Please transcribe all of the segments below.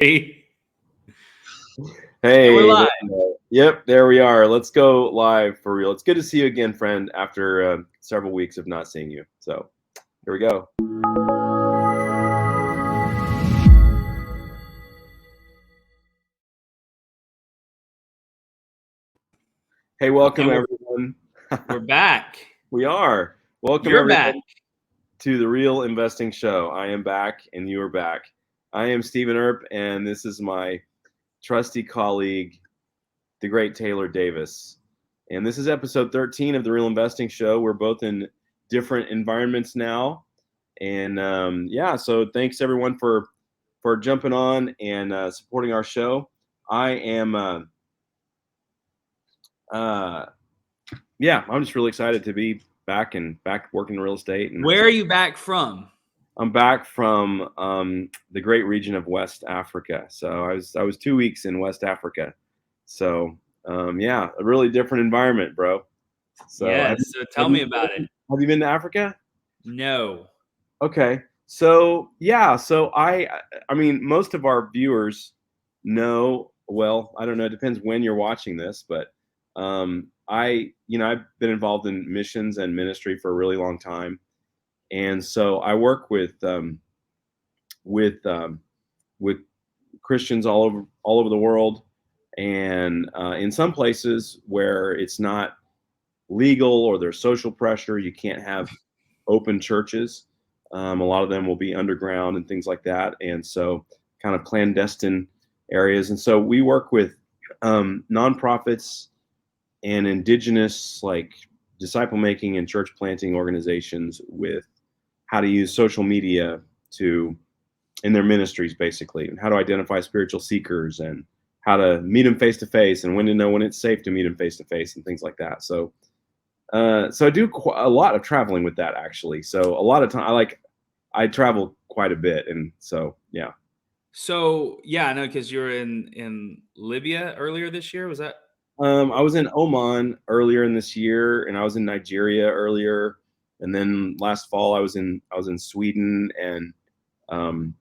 Hey, Hey, we're live. yep, there we are. Let's go live for real. It's good to see you again, friend, after several weeks of not seeing you. So here we go. Hey, welcome And everyone. we're back. We are. Welcome You're back. everyone to the Real Investing Show. I am back and you are back. I am Stephen Earp, and this is my trusty colleague, the great Taylor Davis. And this is episode 13 of the Real Investing Show. We're both in different environments now. And yeah, so thanks everyone for jumping on and supporting our show. I am, yeah, I'm just really excited to be back working in real estate. And Where are you back from? I'm back from the great region of West Africa. So I was 2 weeks in West Africa. So yeah, a really different environment, bro. So Yes. So tell me about it. have you been to Africa? No. Okay. So yeah, so I mean most of our viewers know, well, I don't know, it depends when you're watching this, but I've been involved in missions and ministry for a really long time. And so I work with um, with Christians all over the world, and in some places where it's not legal or there's social pressure, you can't have open churches. A lot of them will be underground and things like that, and so kind of clandestine areas. And so we work with nonprofits and indigenous, like disciple making and church planting organizations, with how to use social media to in their ministries, basically, and how to identify spiritual seekers and how to meet them face to face and when to know when it's safe to meet them face to face and things like that. So so I do a lot of traveling with that, actually. So a lot of time I travel quite a bit, and so yeah. So yeah, I know because you were in Libya earlier this year. Was that? I was in Oman earlier in this year, and I was in Nigeria earlier, and then last fall I was in Sweden um,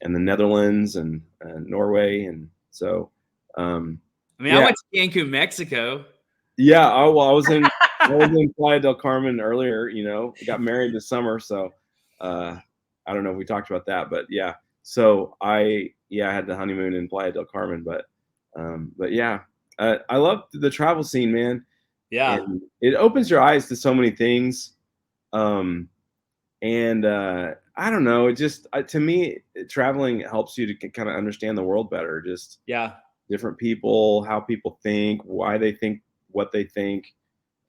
and the Netherlands and Norway, and so I mean, I yeah, went to Cancun, Mexico. yeah. I was in Playa del Carmen earlier. You know, got married this summer, so I don't know if we talked about that, but yeah. So I had the honeymoon in Playa del Carmen, but yeah, I love the travel scene, man, Yeah. and it opens your eyes to so many things. Um, and I don't know, it just to me, traveling helps you to kind of understand the world better. Just Yeah. different people, how people think, why they think what they think.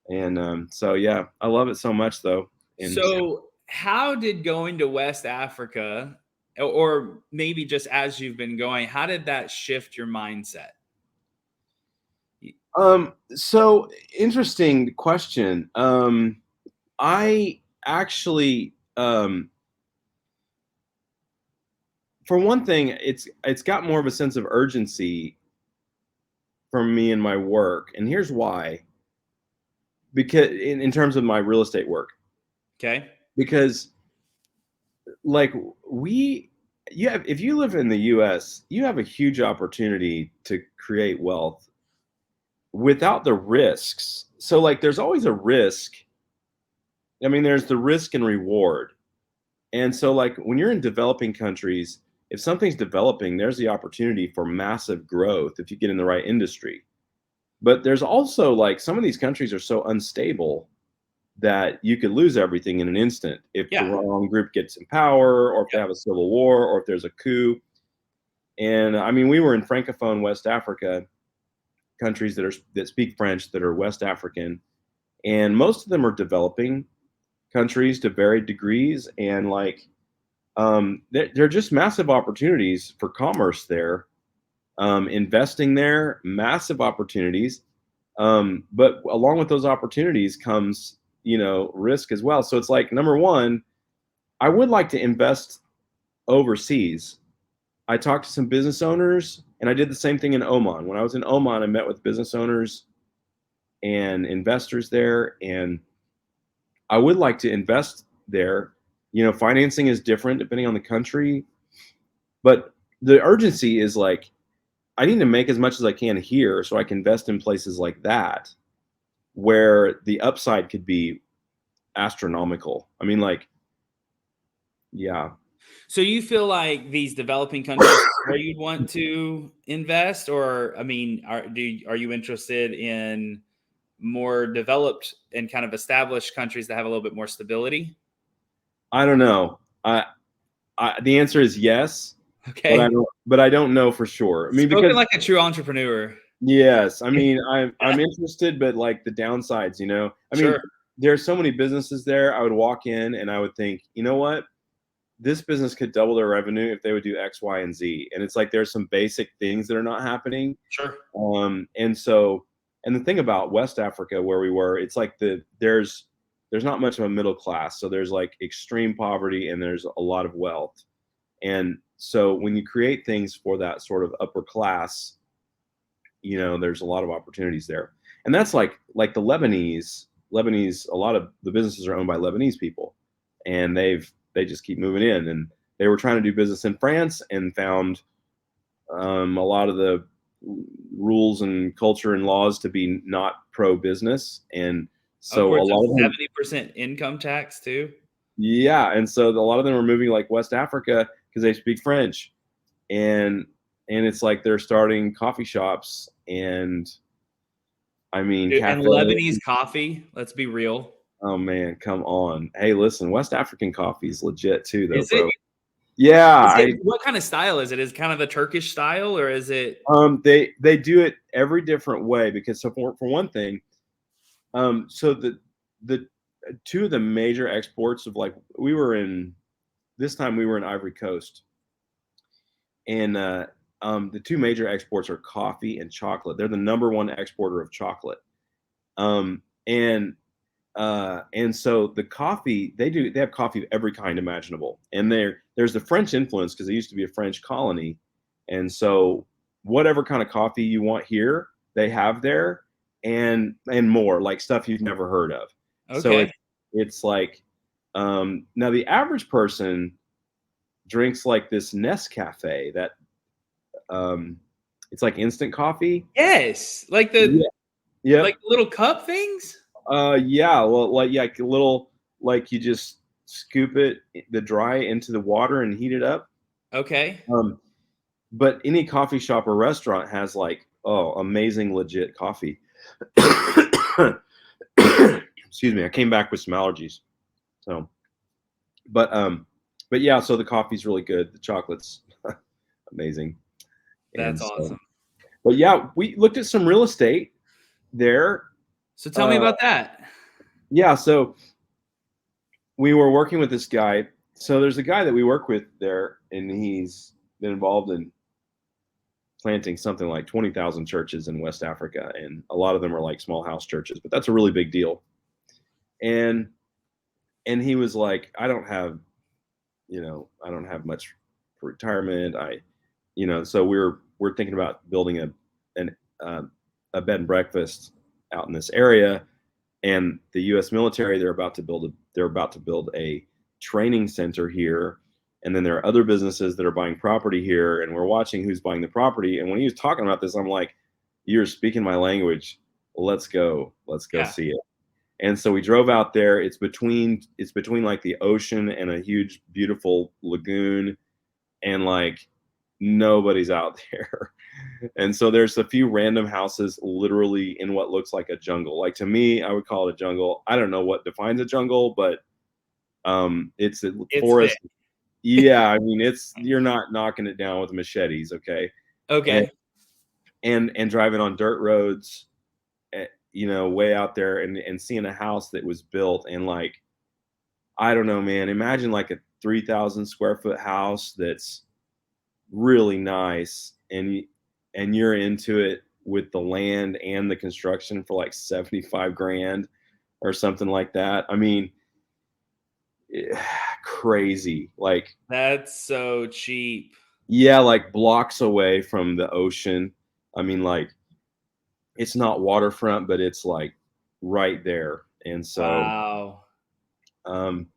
And so yeah, I love it so much though. And So how did going to West Africa, or maybe just as you've been going, how did that shift your mindset? so interesting question. I actually for one thing, it's got more of a sense of urgency for me in my work. And here's why. Because in terms of my real estate work, Okay. because like we you have if you live in the US, you have a huge opportunity to create wealth without the risks. So like there's always a risk. I mean, there's the risk and reward. And so like when you're in developing countries, if something's developing, there's the opportunity for massive growth if you get in the right industry. But there's also like some of these countries are so unstable that you could lose everything in an instant if the Yeah. wrong group gets in power, or if they have a civil war, or if there's a coup. And I mean, we were in Francophone West Africa, countries that speak French, that are West African, and most of them are developing countries to varied degrees. And like they're just massive opportunities for commerce there, investing there, massive opportunities. But along with those opportunities comes, risk as well. So it's like, number one, I would like to invest overseas. I talked to some business owners, and I did the same thing in Oman. When I was in Oman, I met with business owners and investors there, and I would like to invest there. Financing is different depending on the country, but the urgency is like, I need to make as much as I can here so I can invest in places like that where the upside could be astronomical. I mean, like, yeah. So you feel like these developing countries where you'd want to invest, or I mean, are you interested in more developed and kind of established countries that have a little bit more stability? I don't know. The answer is yes, but Okay. I don't know for sure. I mean, Spoken because like a true entrepreneur. yes, I mean, I'm interested, but like the downsides, you know. I mean, Sure. there's so many businesses there. I would walk in and I would think, you know what? This business could double their revenue if they would do X, Y, and Z. And it's like there's some basic things that are not happening. Sure. And so, and the thing about West Africa where we were, it's like there's not much of a middle class. So there's like extreme poverty and there's a lot of wealth. And so when you create things for that sort of upper class, you know, there's a lot of opportunities there. And that's like the Lebanese, a lot of the businesses are owned by Lebanese people, and they just keep moving in. And they were trying to do business in France and found a lot of the rules and culture and laws to be not pro business, and so a Upwards of lot of them, 70% income tax too. yeah, and so a lot of them are moving like West Africa because they speak French, and it's like they're starting coffee shops, and I mean Dude, and cafe. Lebanese coffee, let's be real. Oh man, come on. Hey, listen, West African coffee is legit too, though, Is it? bro. Yeah, Is it what kind of style is it? Is it kind of a Turkish style or is it they do it every different way because so for one thing, so the two of the major exports of like we were in this time we were in Ivory Coast, and the two major exports are coffee and chocolate. They're the number one exporter of chocolate, um, and so the coffee they have coffee of every kind imaginable, and there's the French influence because it used to be a French colony, and so whatever kind of coffee you want here they have there, and more like stuff you've never heard of. So okay? it's like now the average person drinks like this Nescafe that um, it's like instant coffee. Yes, like Yeah. Yep. the little cup things? Yeah. Well, like a little, like you just scoop it, the dry into the water and heat it up. Okay. Um, but any coffee shop or restaurant has like, oh, amazing, legit coffee. Excuse me. I came back with some allergies. So, but, um, but yeah, so the coffee's really good. The chocolate's amazing. And That's so, awesome. but yeah, we looked at some real estate there. So tell me Uh, about that. yeah. So we were working with this guy. So there's a guy that we work with there, and he's been involved in planting something like 20,000 churches in West Africa, and a lot of them are like small house churches, but that's a really big deal. And he was like, I don't have, I don't have much for retirement. So we're thinking about building an uh, a bed and breakfast out in this area, and the U.S. military they're about to build a training center here, and then there are other businesses that are buying property here, and we're watching who's buying the property. And when he was talking about this, I'm like, "You're speaking my language. Let's go Yeah. see it." And so we drove out there. It's between like the ocean and a huge, beautiful lagoon, and like nobody's out there. And so there's a few random houses literally in what looks like a jungle. Like to me, I would call it a jungle. I don't know what defines a jungle, but it's a It's fit. forest. Yeah, I mean it's you're not knocking it down with machetes, okay? And Okay. and driving on dirt roads, way out there, and seeing a house that was built, and like I don't know, man. Imagine like a 3,000 square foot house that's really nice, and you're into it with the land and the construction for like 75 grand or something like that. I mean, crazy. Like, That's so cheap. yeah, like blocks away from the ocean. I mean, like it's not waterfront, but it's like right there. And so Wow. um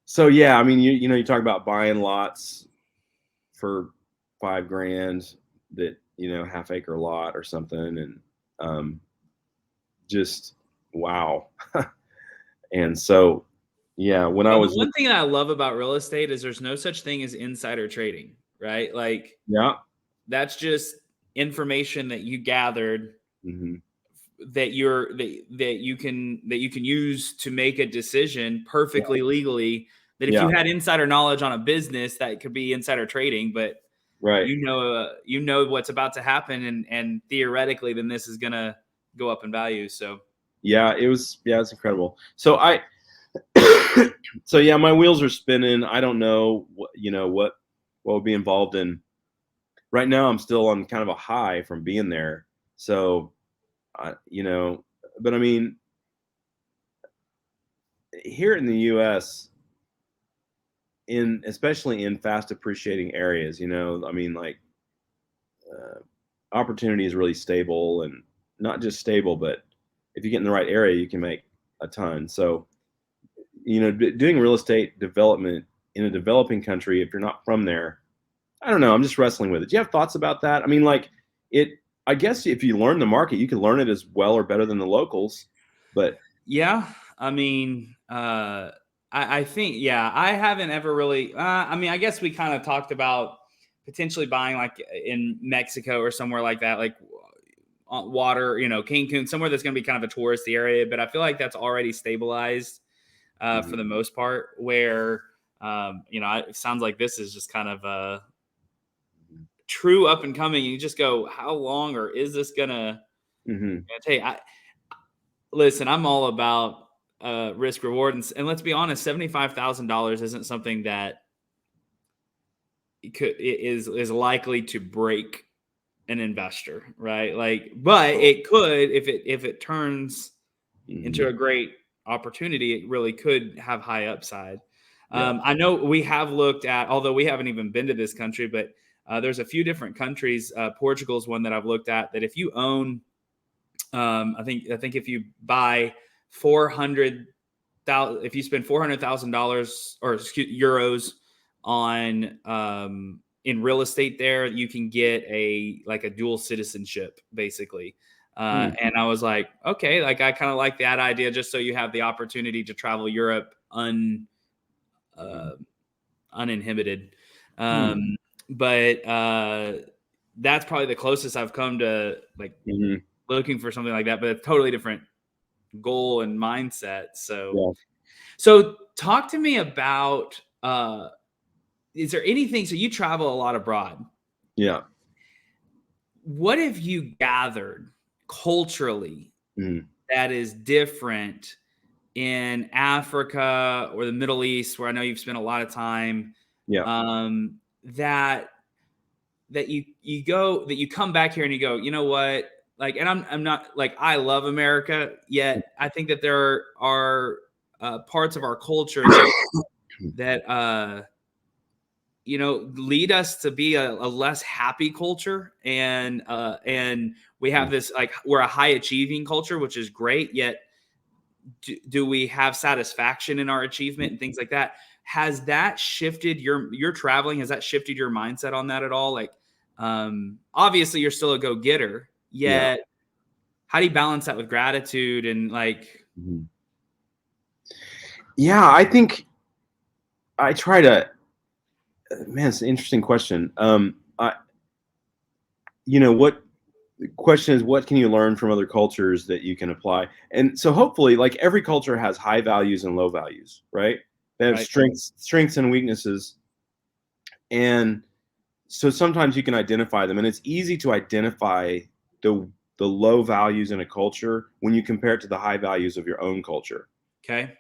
so yeah, I mean you talk about buying lots for 5 grand that, half acre lot or something. And just wow. And so, yeah, when I Well, the was, one thing that I love about real estate is there's no such thing as insider trading, right? Like yeah. that's just information that you gathered Hmm. that you can use to make a decision perfectly legally. That if Yeah. you had insider knowledge on a business, that could be insider trading, but Right. you know what's about to happen, and theoretically, then this is gonna go up in value. So Yeah, it's incredible. So so yeah, my wheels are spinning. I don't know what would be involved in. Right now, I'm still on kind of a high from being there. So, but I mean, here in the U.S., especially in fast appreciating areas, I mean, like uh, opportunity is really stable, and not just stable, but if you get in the right area, you can make a ton. So, doing real estate development in a developing country, if you're not from there, I don't know. I'm just wrestling with it. Do you have thoughts about that? I mean, like it. I guess if you learn the market, you can learn it as well or better than the locals. But yeah, I mean, I think, yeah, I haven't ever really. I mean, I guess we kind of talked about potentially buying like in Mexico or somewhere like that, like water, Cancun, somewhere that's going to be kind of a touristy area. But I feel like that's already stabilized for mhm, the most part. Where it sounds like this is just kind of a true up and coming. You just go, how long, or is this gonna mhm, take? Listen, I'm all about risk reward, and let's be honest, $75,000 isn't something that is likely to break an investor, right? Like, but it could if it turns into mhm, a great opportunity, it really could have high upside. yeah, I know we have looked at, although we haven't even been to this country, but there's a few different countries. Portugal is one that I've looked at. That if you own, I think if you buy 400,000, if you spend $400,000 or euros on in real estate, there you can get a dual citizenship basically. mm, And I was like, okay, like I kind of like that idea, just so you have the opportunity to travel Europe uh, mhm, uninhibited. mm, Um, but that's probably the closest I've come to like mhm, looking for something like that, but it's totally different goal and mindset. So, yeah, so talk to me about is there anything, so you travel a lot abroad. yeah, What have you gathered culturally mm, that is different in Africa or the Middle East, where I know you've spent a lot of time, yeah, that you come back here and you go, you know what? Like, and I'm not like, I love America, yet I think that there are parts of our culture that lead us to be a less happy culture, and we have this, like, we're a high achieving culture, which is great, yet do we have satisfaction in our achievement and things like that? Has that shifted your traveling? Has that shifted your mindset on that at all? Like, obviously you're still a go-getter, yeah. yet how do you balance that with gratitude and like, Mhm. Yeah, I think I try to. Man, it's an interesting question. What the question is, what can you learn from other cultures that you can apply? And so, hopefully, like every culture has high values and low values, right? They have right? strengths and weaknesses, and so sometimes you can identify them, and it's easy to identify the the low values in a culture when you compare it to the high values of your own culture. Okay.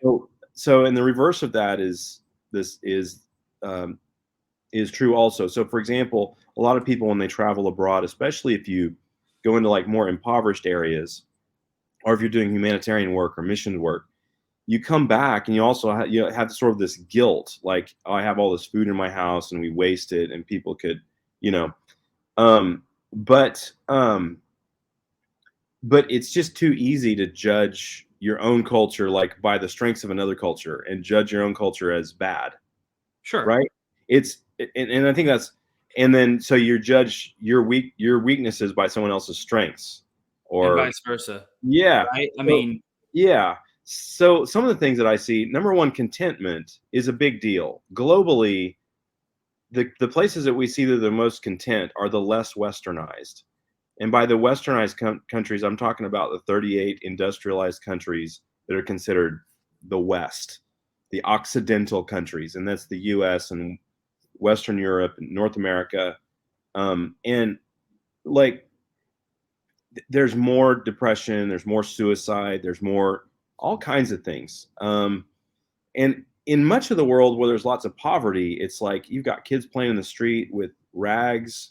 So, and the reverse of that this um, is true also. So, for example, a lot of people when they travel abroad, especially if you go into like more impoverished areas, or if you're doing humanitarian work or mission work, you come back and you also have sort of this guilt, like, oh, I have all this food in my house and we waste it, and people could, you know, um, but um, but it's just too easy to judge your own culture like by the strengths of another culture and judge your own culture as bad, Sure. right? And I think that's, and then so you judge your weaknesses by someone else's strengths, and or vice versa, yeah. right? I So, mean, yeah. So some of the things that I see, number one, contentment is a big deal globally. The places that we see that are the most content are the less westernized. And by the westernized countries, I'm talking about the 38 industrialized countries that are considered the West, the Occidental countries, and that's the US and Western Europe and North America. And like, there's more depression, there's more suicide, there's more all kinds of things. And in much of the world where there's lots of poverty, it's like you've got kids playing in the street with rags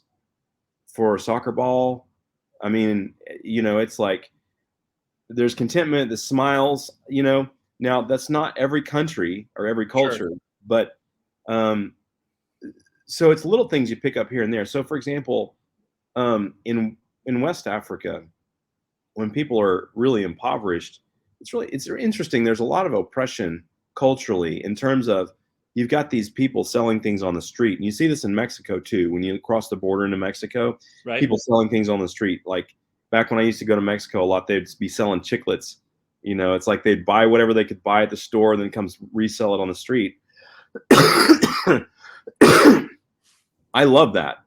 for a soccer ball. I mean, it's like there's contentment, the smiles, Now that's not every country or every sure, culture, but um, so it's little things you pick up here and there. So, for example, in West Africa, when people are really impoverished, it's interesting. There's a lot of oppression culturally in terms of you've got these people selling things on the street, and you see this in Mexico too. When you cross the border into Mexico, right? people selling things on the street. Like back when I used to go to Mexico a lot, they'd be selling chiclets. It's like they'd buy whatever they could buy at the store, and then comes resell it on the street. I love that,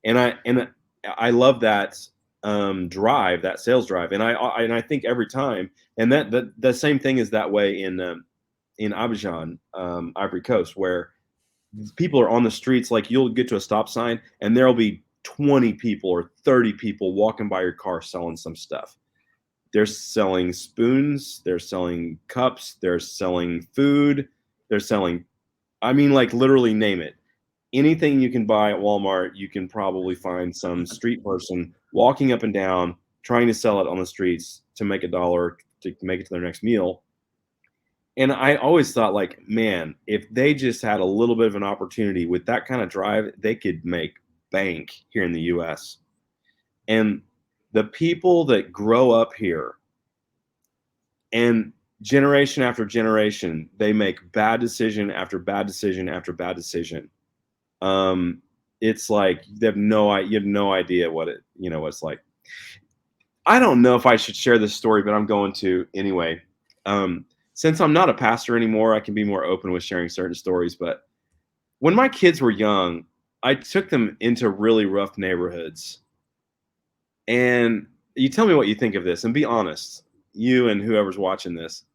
and I love that drive, that sales drive, and I think every time, and that the same thing is that way in Abidjan, Ivory Coast, where people are on the streets. Like you'll get to a stop sign, and there'll be 20 people or 30 people walking by your car selling some stuff. They're selling spoons, they're selling cups, they're selling food, they're selling, I mean, like literally name it. Anything you can buy at Walmart, you can probably find some street person walking up and down trying to sell it on the streets to make $1 to make it to their next meal. And I always thought, like, man, if they just had a little bit of an opportunity with that kind of drive, they could make bank here in the US. And the people that grow up here and generation after generation, they make bad decision after bad decision after bad decision. It's like you have no idea what what it's like. I don't know if I should share this story, but I'm going to anyway. Since I'm not a pastor anymore, I can be more open with sharing certain stories. But when my kids were young, I took them into really rough neighborhoods. And you tell me what you think of this, and be honest, you and whoever's watching this.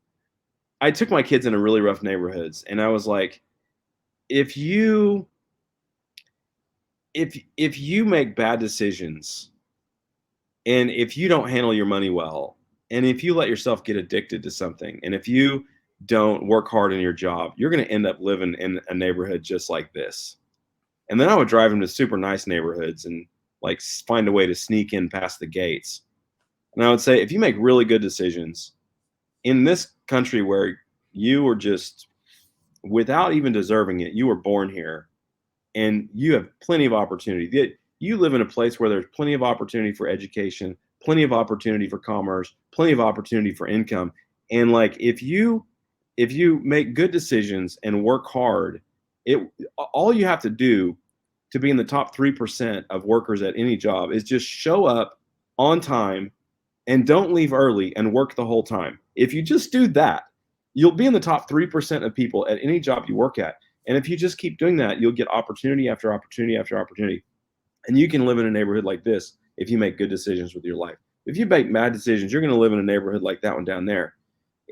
I took my kids into really rough neighborhoods, and I was like, if you make bad decisions, and if you don't handle your money well, and if you let yourself get addicted to something, and if you don't work hard in your job, you're going to end up living in a neighborhood just like this. And then I would drive them to super nice neighborhoods and like find a way to sneak in past the gates. And I would say, if you make really good decisions in this country where you were just, without even deserving it, you were born here and you have plenty of opportunity. You live in a place where there's plenty of opportunity for education, plenty of opportunity for commerce, plenty of opportunity for income. And like, if you make good decisions and work hard, all you have to do to be in the top 3% of workers at any job is just show up on time and don't leave early and work the whole time. If you just do that, you'll be in the top 3% of people at any job you work at. And if you just keep doing that, you'll get opportunity after opportunity after opportunity. And you can live in a neighborhood like this if you make good decisions with your life. If you make bad decisions, you're going to live in a neighborhood like that one down there.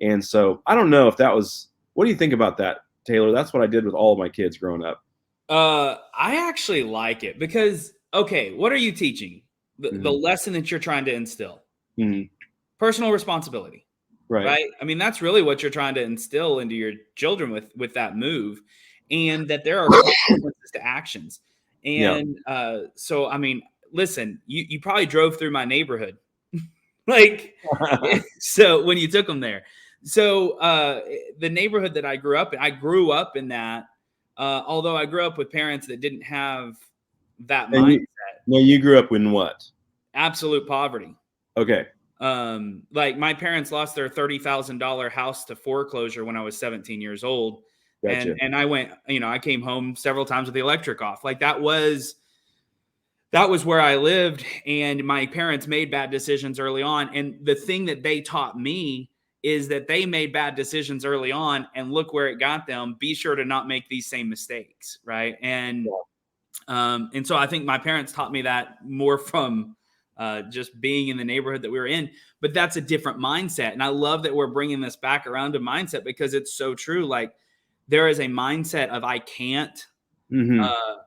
And so I don't know if that was, what do you think about that, Taylor? That's what I did with all of my kids growing up. I actually like it because, okay, what are you teaching? The Mhm. lesson that you're trying to instill, Mhm. personal responsibility, Right. right? I mean, that's really what you're trying to instill into your children with that move, and that there are consequences to actions. Yeah. And so, I mean, listen, you probably drove through my neighborhood, like, so when you took them there. So the neighborhood that I grew up in that. Although I grew up with parents that didn't have that And mindset, you grew up in what? absolute poverty. Okay. Like my parents lost their $30,000 house to foreclosure when I was 17 years old. Gotcha. And I went, I came home several times with the electric off. Like that was that was where I lived, and my parents made bad decisions early on. And the thing that they taught me is that they made bad decisions early on, and look where it got them. Be sure to not make these same mistakes, right? And so I think my parents taught me that more from just being in the neighborhood that we were in. But that's a different mindset, and I love that we're bringing this back around to mindset because it's so true. Like there is a mindset of I can't.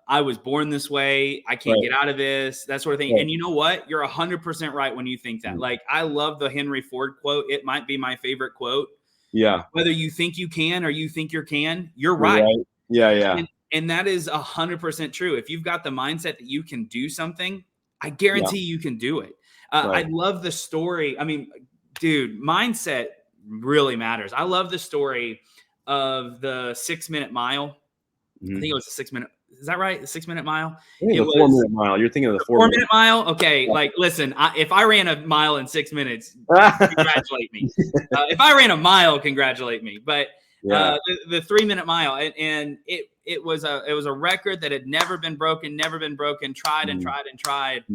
I was born this way. I can't get out of this, that sort of thing. And you know what? You're 100% right when you think that. Like, I love the Henry Ford quote. It might be my favorite quote. Yeah. Whether you think you can or you think you can, you're right. Yeah. Yeah. And that is 100% true. If you've got the mindset that you can do something, I guarantee you can do it. I love the story. I mean, dude, mindset really matters. I love the story of the 6 minute mile. I think it was a 6 minute. Is that right? The 6 minute mile? It was 4 minute mile. You're thinking of the 4 minute mile? Okay. Like, listen, if I ran a mile in 6 minutes, congratulate me. If I ran a mile, congratulate me. But the 3 minute mile, and it was a record that had never been broken, tried and tried and tried.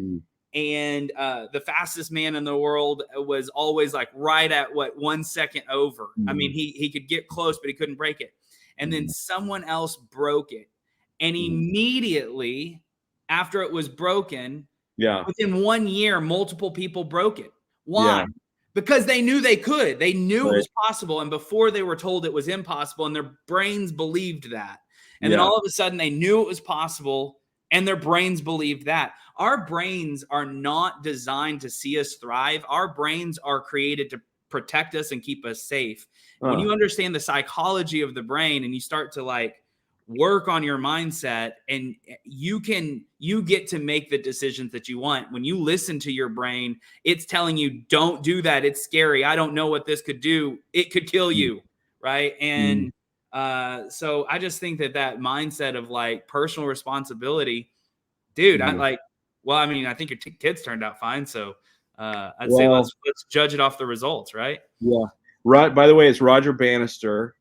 And the fastest man in the world was always like right at 1 second over. I mean, he could get close, but he couldn't break it. And then someone else broke it. And immediately after it was broken, within 1 year, multiple people broke it. Why? Yeah. Because they knew they could. They knew it was possible. And before they were told it was impossible, and their brains believed that. And then all of a sudden they knew it was possible, and their brains believed that. Our brains are not designed to see us thrive. Our brains are created to protect us and keep us safe. When you understand the psychology of the brain and you start to like work on your mindset, and you get to make the decisions that you want. When you listen to your brain, it's telling you, don't do that. It's scary. I don't know what this could do. It could kill you. Right. And so I just think that mindset of like personal responsibility, dude, I think your kids turned out fine. So I'd say let's judge it off the results. Right. Yeah. Right. By the way, it's Roger Bannister,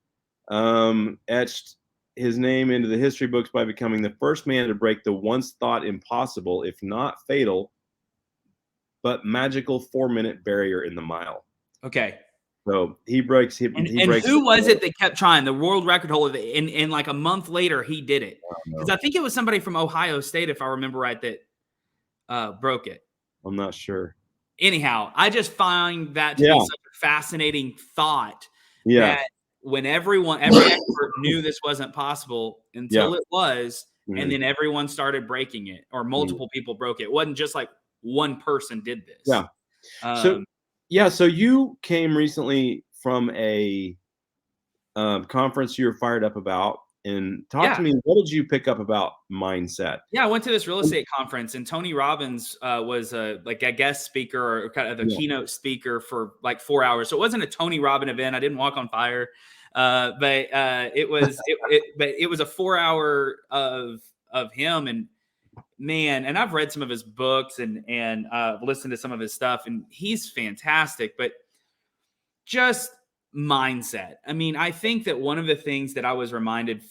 etched his name into the history books by becoming the first man to break the once thought impossible, if not fatal, but magical 4 minute barrier in the mile. Okay. So he breaks. And who was it that kept trying? The world record holder. And like a month later, he did it. Because I think it was somebody from Ohio State, if I remember right, that broke it. I'm not sure. Anyhow, I just find that to be such a fascinating thought. Yeah. That when every expert knew this wasn't possible until it was, and then everyone started breaking it, or multiple people broke it. It wasn't just like one person did this. Yeah. So you came recently from a conference you were fired up about, and talk to me. What did you pick up about mindset? Yeah, I went to this real estate conference, and Tony Robbins was a guest speaker, or kind of the keynote speaker for like 4 hours. So it wasn't a Tony Robbins event. I didn't walk on fire, but it was a 4 hour of him. And man, and I've read some of his books and listened to some of his stuff, and he's fantastic. But just mindset. I mean, I think that one of the things that I was reminded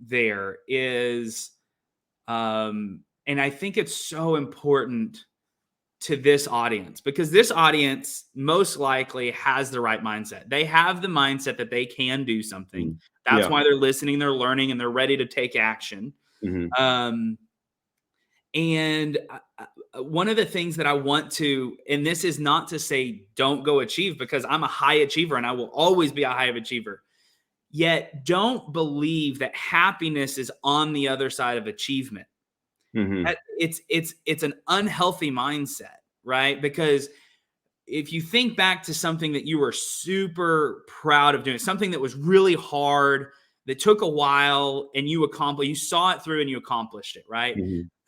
there is, and I think it's so important to this audience, because this audience most likely has the right mindset. They have the mindset that they can do something. That's why they're listening, they're learning, and they're ready to take action. And one of the things that I want to, and this is not to say don't go achieve, because I'm a high achiever and I will always be a high achiever. Yet don't believe that happiness is on the other side of achievement. It's an unhealthy mindset, right? Because if you think back to something that you were super proud of doing, something that was really hard, that took a while, and you saw it through and you accomplished it, right?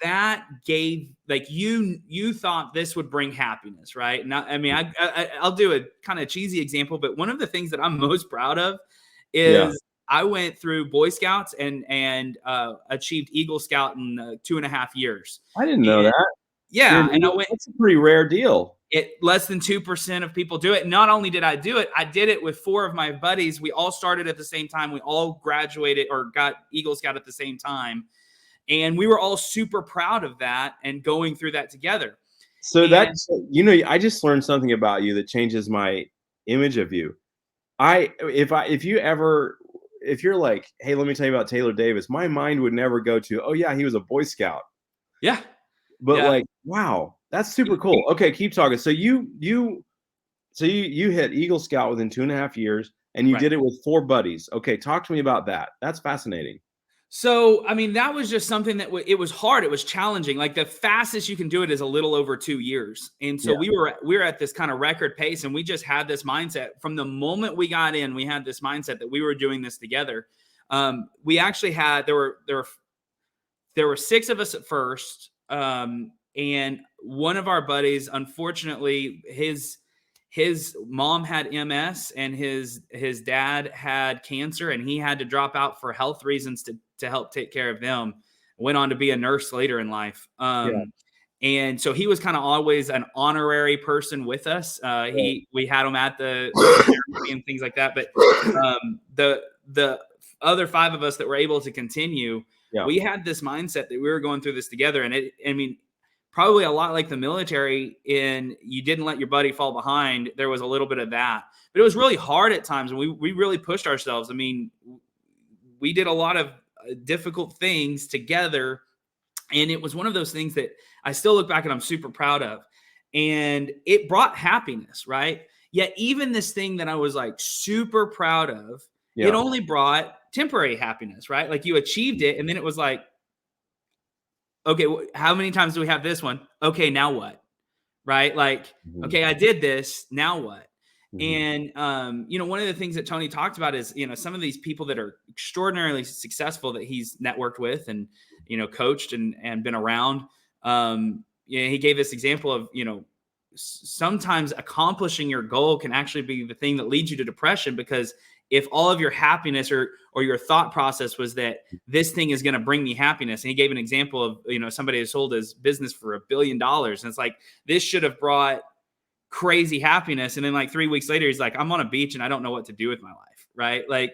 That gave, like, you thought this would bring happiness, right? And I'll do a kind of cheesy example, but one of the things that I'm most proud of is I went through Boy Scouts and achieved Eagle Scout in 2.5 years. I didn't know that. Yeah, and that's a pretty rare deal. Less than 2% of people do it. Not only did I do it, I did it with 4 of my buddies. We all started at the same time. We all graduated or got Eagle Scout at the same time. And we were all super proud of that and going through that together. So And that's, I just learned something about you that changes my image of you. If you're like, hey, let me tell you about Taylor Davis, my mind would never go to, oh yeah, he was a Boy Scout. yeah, But yeah. like, wow, that's super cool. Okay, keep talking. So you hit Eagle Scout within 2.5 years, and you Right. did it with 4 buddies. Okay, talk to me about that. That's fascinating. So, I mean, that was just something that it was hard. It was challenging. Like the fastest you can do it is a little over 2 years. And so Yeah. we were at this kind of record pace, and we just had this mindset from the moment we got in. We had this mindset that we were doing this together. We actually had there were 6 of us at first, and one of our buddies, unfortunately, his mom had MS and his dad had cancer, and he had to drop out for health reasons to help take care of them. Went on to be a nurse later in life. Yeah. And so he was kind of always an honorary person with us. We had him at the ceremony and things like that. But the other 5 of us that were able to continue, Yeah. we had this mindset that we were going through this together. And I mean, probably a lot like the military, in you didn't let your buddy fall behind. There was a little bit of that, but it was really hard at times, and we really pushed ourselves. I mean, we did a lot of difficult things together, and it was one of those things that I still look back and I'm super proud of, and it brought happiness, right? Yet even this thing that I was like super proud of, Yeah. it only brought temporary happiness, right? Like you achieved it, and then it was like, okay, how many times do we have this one? Okay, now what? Right? Like, okay, I did this. Now what? And one of the things that Tony talked about is, some of these people that are extraordinarily successful that he's networked with and, coached and been around. He gave this example of, sometimes accomplishing your goal can actually be the thing that leads you to depression, because if all of your happiness or your thought process was that this thing is going to bring me happiness. And he gave an example of, somebody who sold his business for $1 billion. And it's like, this should have brought crazy happiness. And then like 3 weeks later, he's like, I'm on a beach and I don't know what to do with my life. Right. Like,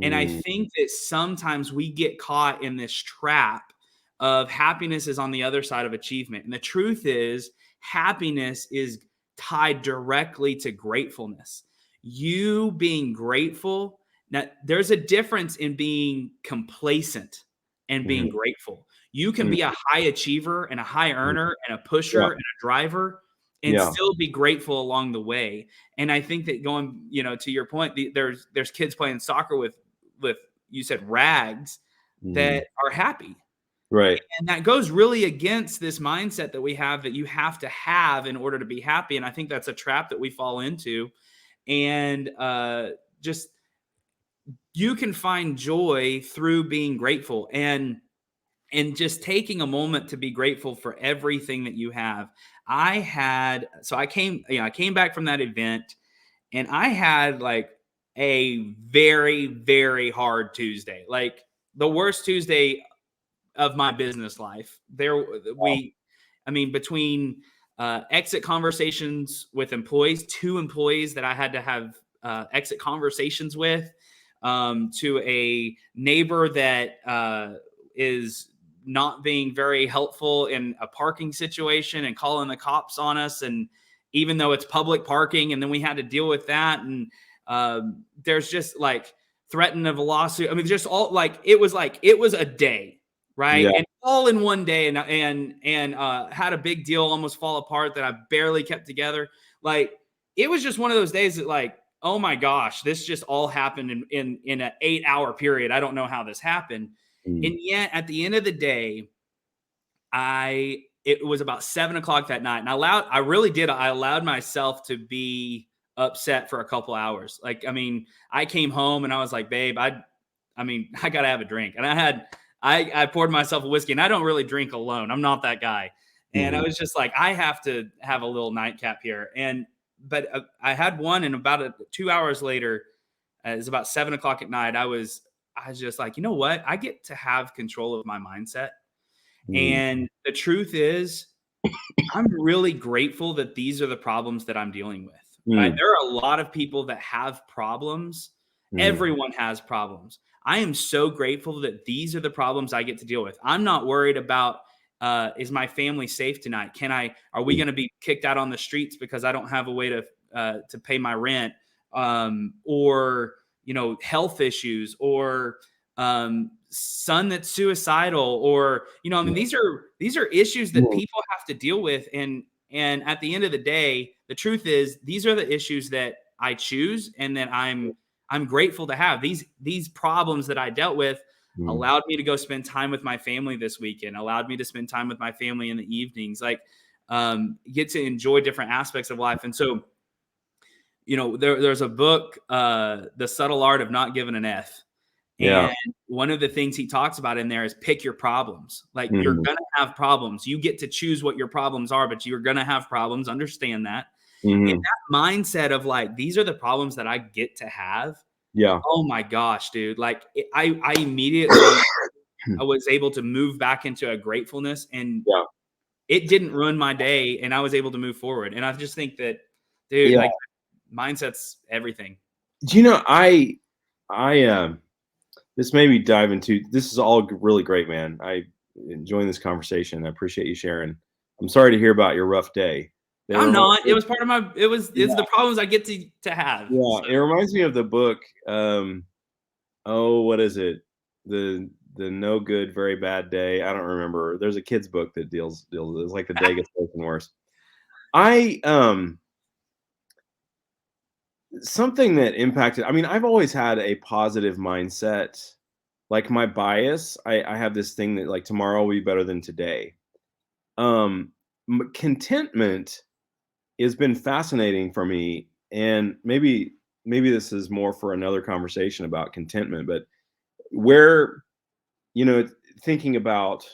and I think that sometimes we get caught in this trap of happiness is on the other side of achievement. And the truth is, happiness is tied directly to gratefulness. You being grateful. Now, there's a difference in being complacent and being grateful. You can be a high achiever and a high earner and a pusher and a driver and still be grateful along the way. And I think that going, to your point, there's kids playing soccer with you said rags that are happy. Right. And that goes really against this mindset that we have that you have to have in order to be happy. And I think that's a trap that we fall into. And just you can find joy through being grateful and just taking a moment to be grateful for everything that you have. I came back from that event, and I had like a very, very hard Tuesday, like the worst Tuesday of my business life. Between exit conversations with employees, 2 employees that I had to have exit conversations with, to a neighbor that is not being very helpful in a parking situation and calling the cops on us. And even though it's public parking, and then we had to deal with that. And there's just like threatening of a lawsuit. I mean, just all like, it was a day, right? Yeah. And all in one day, and had a big deal almost fall apart that I barely kept together. Like, it was just one of those days that like, oh my gosh, this just all happened in an 8-hour period. I don't know how this happened. And yet at the end of the day, it was about 7:00 that night. And I allowed myself to be upset for a couple hours. Like, I mean, I came home and I was like, babe, I gotta have a drink. And I poured myself a whiskey, and I don't really drink alone. I'm not that guy. And I was just like, I have to have a little nightcap here. But I had one, and about 2 hours later, it was about 7:00 at night. I was just like, you know what? I get to have control of my mindset. And the truth is, I'm really grateful that these are the problems that I'm dealing with. Right? There are a lot of people that have problems Everyone has problems. I am so grateful that these are the problems I get to deal with. I'm not worried about is my family safe tonight? Are we going to be kicked out on the streets because I don't have a way to pay my rent, or health issues, or son that's suicidal, or I mean these are issues that people have to deal with, and at the end of the day, the truth is these are the issues that I choose and that I'm grateful to have. These problems that I dealt with allowed me to go spend time with my family this weekend, allowed me to spend time with my family in the evenings, like get to enjoy different aspects of life. And so, there's a book, The Subtle Art of Not Giving an F. Yeah. And one of the things he talks about in there is pick your problems. Like you're Mm-hmm. going to have problems. You get to choose what your problems are, but you're going to have problems. Understand that. Mm-hmm. And that mindset of like, these are the problems that I get to have. Yeah. Oh my gosh, dude. Like I immediately, I was able to move back into a gratefulness, and Yeah. it didn't ruin my day, and I was able to move forward. And I just think that, dude, Yeah. like mindset's everything. Do you know, I this made me dive into, this is all really great, man. I enjoying this conversation. I appreciate you sharing. I'm sorry to hear about your rough day. I'm not. It was part of my. It's the problems I get to have. Yeah, So. it reminds me of the book. What is it? The No Good Very Bad Day. I don't remember. There's a kid's book that deals with it. It's like the day gets worse and worse. Something that impacted. I mean, I've always had a positive mindset. Like my bias, I have this thing that like tomorrow will be better than today. Contentment has been fascinating for me, and maybe this is more for another conversation about contentment, but where thinking about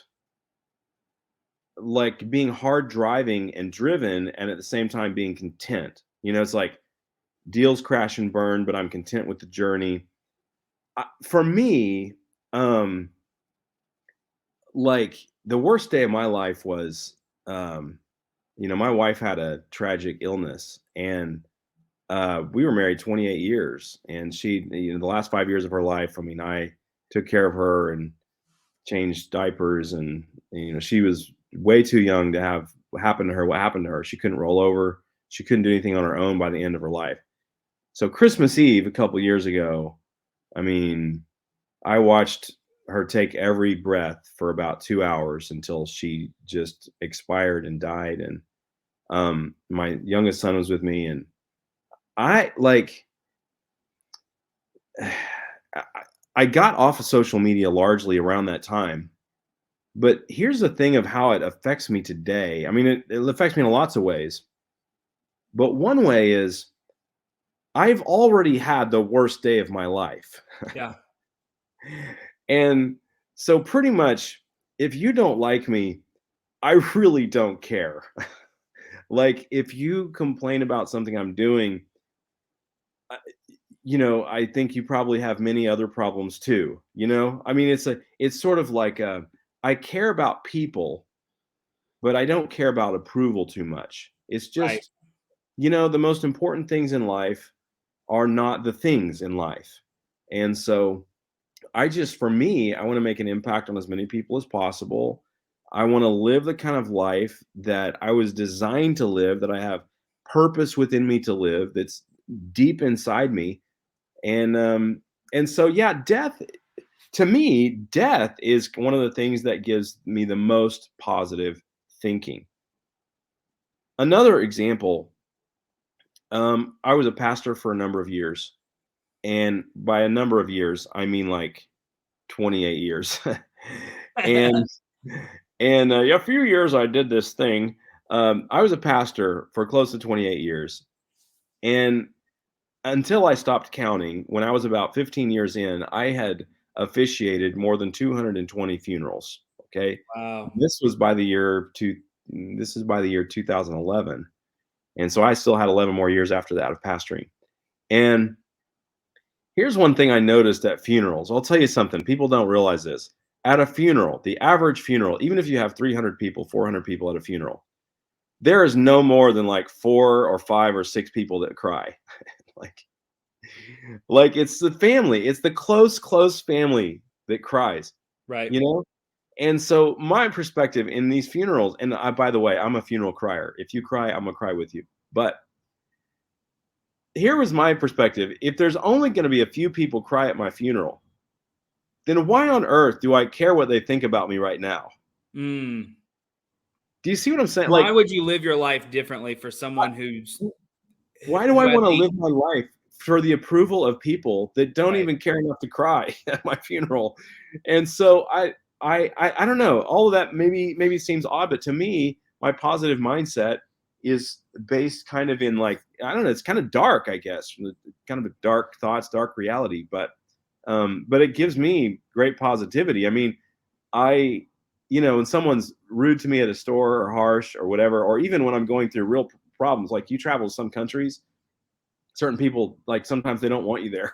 like being hard driving and driven and at the same time being content. It's like deals crash and burn, but I'm content with the journey. For me, like the worst day of my life was my wife had a tragic illness, and we were married 28 years, and she, the last 5 years of her life, I mean, I took care of her and changed diapers, and she was way too young to have what happened to her. She couldn't roll over. She couldn't do anything on her own by the end of her life. So Christmas Eve, a couple years ago, I mean, I watched her take every breath for about 2 hours until she just expired and died. And my youngest son was with me, and I got off of social media largely around that time. But here's the thing of how it affects me today. I mean, it affects me in lots of ways. But one way is I've already had the worst day of my life. Yeah. And so pretty much, if you don't like me, I really don't care. Like if you complain about something I'm doing, I think you probably have many other problems too. I mean, it's sort of like I care about people, but I don't care about approval too much. It's just, Right. The most important things in life are not the things in life. And so for me, I want to make an impact on as many people as possible. I want to live the kind of life that I was designed to live, that I have purpose within me to live, that's deep inside me. And so, yeah, to me, death is one of the things that gives me the most positive thinking. Another example, I was a pastor for a number of years. And by a number of years, I mean like 28 years. and a few years I did this thing. I was a pastor for close to 28 years. And until I stopped counting, when I was about 15 years in, I had officiated more than 220 funerals. Okay. Wow. This is by the year 2011. And so I still had 11 more years after that of pastoring. And here's one thing I noticed at funerals. I'll tell you something. People don't realize this. At a funeral, the average funeral, even if you have 300 people, 400 people at a funeral, there is no more than like 4 or 5 or 6 people that cry. Like Like it's the family, it's the close family that cries, Right. you know? And so my perspective in these funerals, and by the way, I'm a funeral crier. If you cry, I'm gonna cry with you. But here was my perspective. If there's only gonna be a few people cry at my funeral, then why on earth do I care what they think about me right now? Mm. Do you see what I'm saying? Why Like, would you live your life differently for someone who's why do I who I want to think live my life for the approval of people that don't right. even care enough to cry at my funeral? And so I don't know. All of that maybe seems odd, but to me, my positive mindset is based kind of in like I don't know. It's kind of dark, I guess, kind of dark thoughts, dark reality, but it gives me great positivity. I mean, I when someone's rude to me at a store or harsh or whatever, or even when I'm going through real problems, like you travel to some countries, certain people like sometimes they don't want you there.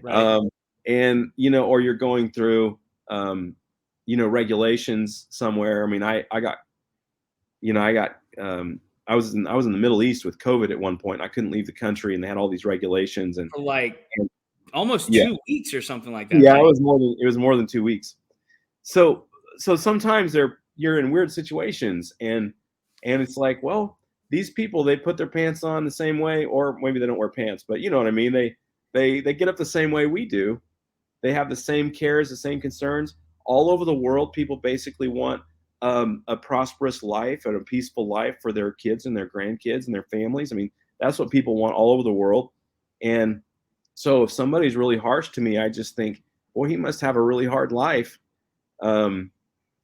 Right. um, and or you're going through regulations somewhere. I mean, I got I got I was in the Middle East with COVID at one point. I couldn't leave the country, and they had all these regulations. For like And almost yeah, 2 weeks or something like that, yeah, right? it was more than 2 weeks. So sometimes you're in weird situations, and it's like, well, these people, they put their pants on the same way, or maybe they don't wear pants, but you know what I mean. They get up the same way we do. They have the same cares, the same concerns. All over the world, people basically want a prosperous life and a peaceful life for their kids and their grandkids and their families. I mean, that's what people want all over the world. And so if somebody's really harsh to me, I just think, boy, he must have a really hard life. um,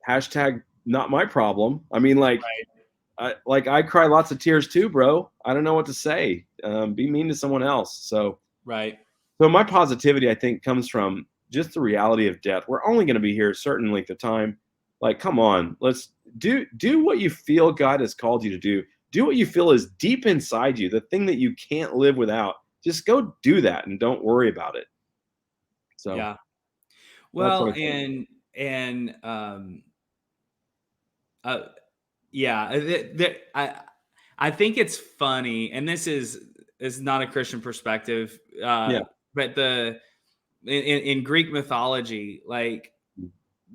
Hashtag not my problem. I mean, I cry lots of tears too, bro. I don't know what to say. Be mean to someone else. Right. So my positivity, I think, comes from just the reality of death. We're only going to be here a certain length of time. Like, come on, let's do what you feel God has called you to do. Do what you feel is deep inside you, the thing that you can't live without. Just go do that and don't worry about it. So Yeah. that's what Well, I think. and uh yeah, I think it's funny, and this is not a Christian perspective, Yeah. but in Greek mythology, like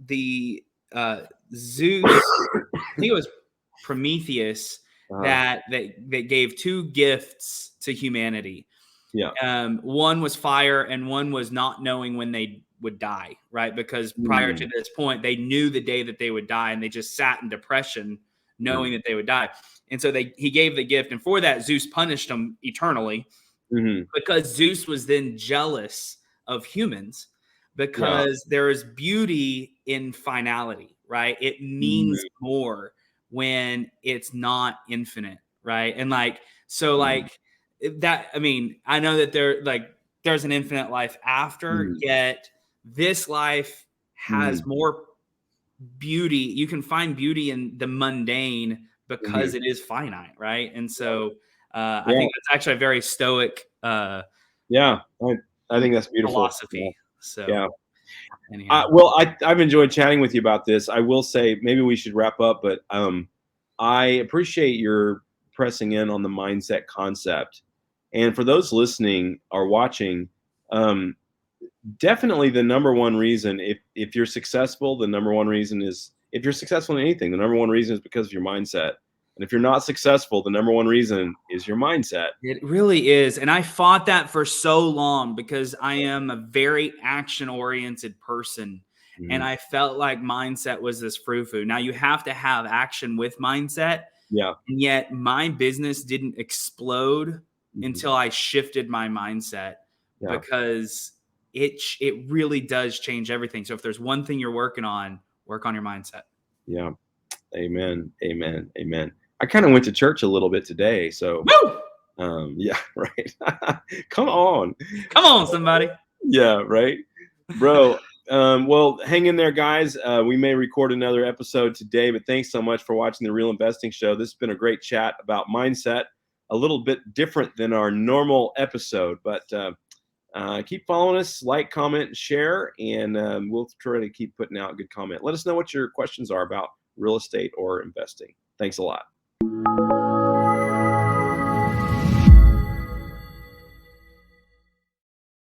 the Zeus, I think it was Prometheus Uh, that gave two gifts to humanity. yeah. One was fire, and one was not knowing when they would die, right? Because prior to Mm, this point, they knew the day that they would die, and they just sat in depression, knowing mm, that they would die. And so he gave the gift, and for that, Zeus punished them eternally mhm. because Zeus was then jealous of humans Yeah. because there is beauty in finality, right? It means Mm, more when it's not infinite, right? And like, so mm, like that, I mean, I know that there's an infinite life after, mm, yet this life has mhm, more beauty. You can find beauty in the mundane because mhm. it is finite, right? And so I Yeah. think that's actually a very stoic Yeah. I think that's beautiful. Yeah. philosophy. So Yeah. anyhow, Well, I've enjoyed chatting with you about this. I will say maybe we should wrap up, but I appreciate your pressing in on the mindset concept. And for those listening or watching, um, definitely the number one reason, if you're successful, the number one reason is if you're successful in anything, the number one reason is because of your mindset. And if you're not successful, the number one reason is your mindset. it really is. And I fought that for so long because I am a very action oriented person. And Mhm. I felt like mindset was this frou frou. Now you have to have action with mindset. Yeah. And yet my business didn't explode Mhm. until I shifted my mindset Yeah. because it really does change everything. So if there's one thing you're working on, work on your mindset. Yeah. Amen. Amen. Amen. I kind of went to church a little bit today, so Woo! yeah, right. Come on. Come on, somebody. Yeah, right. Bro, well, hang in there, guys. We may record another episode today, but thanks so much for watching the Real Investing Show. This has been a great chat about mindset, a little bit different than our normal episode, but keep following us, like, comment, share, and we'll try to keep putting out good comment. Let us know what your questions are about real estate or investing. Thanks a lot.